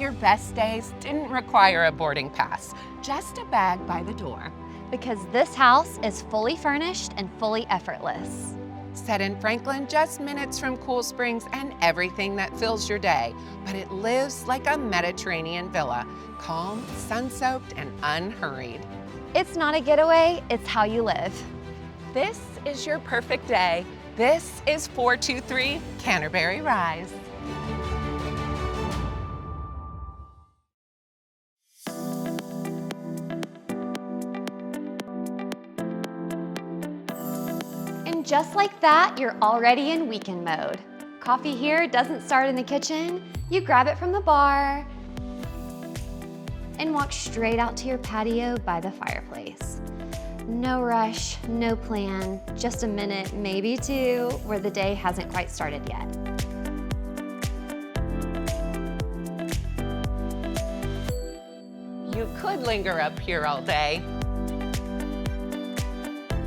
your best days didn't require a boarding pass, just a bag by the door. Because this house is fully furnished and fully effortless. Set in Franklin, just minutes from cool springs and everything that fills your day, but it lives like a Mediterranean villa, calm, sun-soaked, and unhurried. It's not a getaway, it's how you live. This is your perfect day. This is 423 Canterbury Rise. And just like that, you're already in weekend mode. Coffee here doesn't start in the kitchen. You grab it from the bar and walk straight out to your patio by the fireplace. No rush, no plan, just a minute, maybe two, where the day hasn't quite started yet. You could linger up here all day,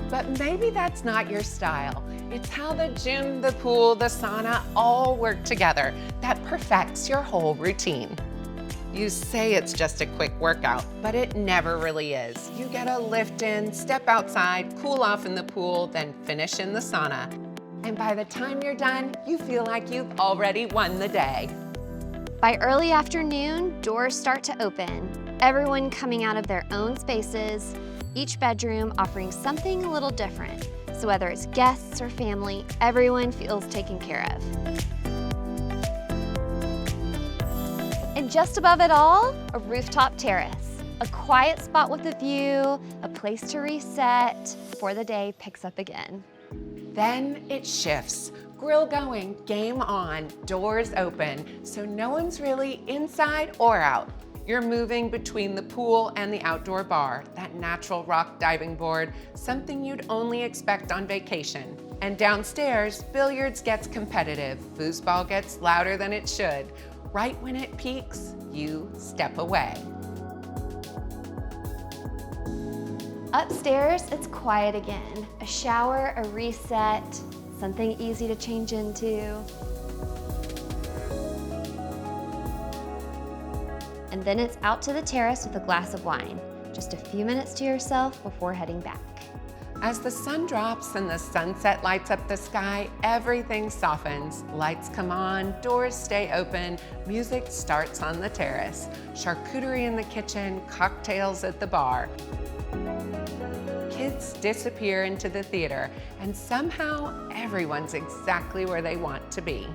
but maybe that's not your style. It's how the gym, the pool, the sauna all work together that perfects your whole routine. You say it's just a quick workout, but it never really is. You get a lift in, step outside, cool off in the pool, then finish in the sauna. And by the time you're done, you feel like you've already won the day. By early afternoon, doors start to open, everyone coming out of their own spaces, each bedroom offering something a little different. So whether it's guests or family, everyone feels taken care of. And just above it all, a rooftop terrace. A quiet spot with a view, a place to reset before the day picks up again. Then it shifts. Grill going, game on, doors open, so no one's really inside or out. You're moving between the pool and the outdoor bar, that natural rock diving board, something you'd only expect on vacation. And downstairs, billiards gets competitive, foosball gets louder than it should. Right when it peaks, you step away. Upstairs, it's quiet again. A shower, a reset, something easy to change into. And then it's out to the terrace with a glass of wine. Just a few minutes to yourself before heading back. As the sun drops and the sunset lights up the sky, everything softens. Lights come on, doors stay open, music starts on the terrace. Charcuterie in the kitchen, cocktails at the bar. Kids disappear into the theater, and somehow everyone's exactly where they want to be.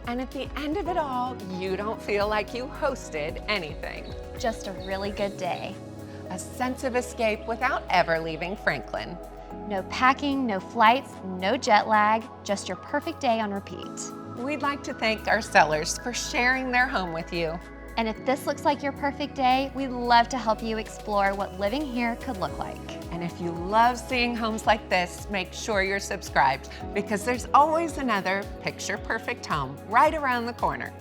And at the end of it all, you don't feel like you hosted anything. Just a really good day. A sense of escape without ever leaving Franklin. No packing, no flights, no jet lag, just your perfect day on repeat. We'd like to thank our sellers for sharing their home with you. And if this looks like your perfect day, we'd love to help you explore what living here could look like. And if you love seeing homes like this, make sure you're subscribed because there's always another picture perfect home right around the corner.